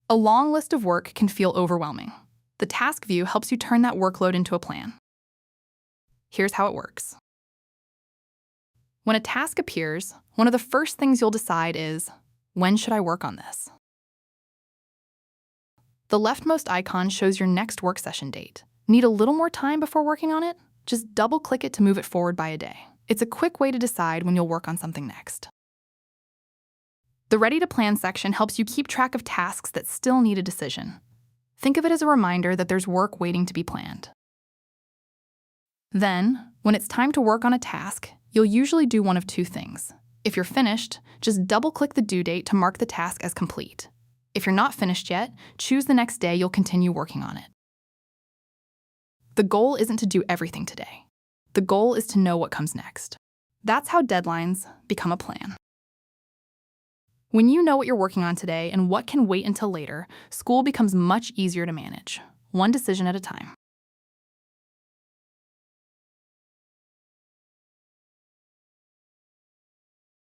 A long list of work can feel overwhelming. The task view helps you turn that workload into a plan. Here's how it works. When a task appears, one of the first things you'll decide is, when should I work on this? The leftmost icon shows your next work session date. Need a little more time before working on it? Just double-click it to move it forward by a day. It's a quick way to decide when you'll work on something next. The Ready to Plan section helps you keep track of tasks that still need a decision. Think of it as a reminder that there's work waiting to be planned. Then, when it's time to work on a task, you'll usually do one of two things. If you're finished, just double-click the due date to mark the task as complete. If you're not finished yet, choose the next day you'll continue working on it. The goal isn't to do everything today. The goal is to know what comes next. That's how deadlines become a plan. When you know what you're working on today and what can wait until later, school becomes much easier to manage, one decision at a time.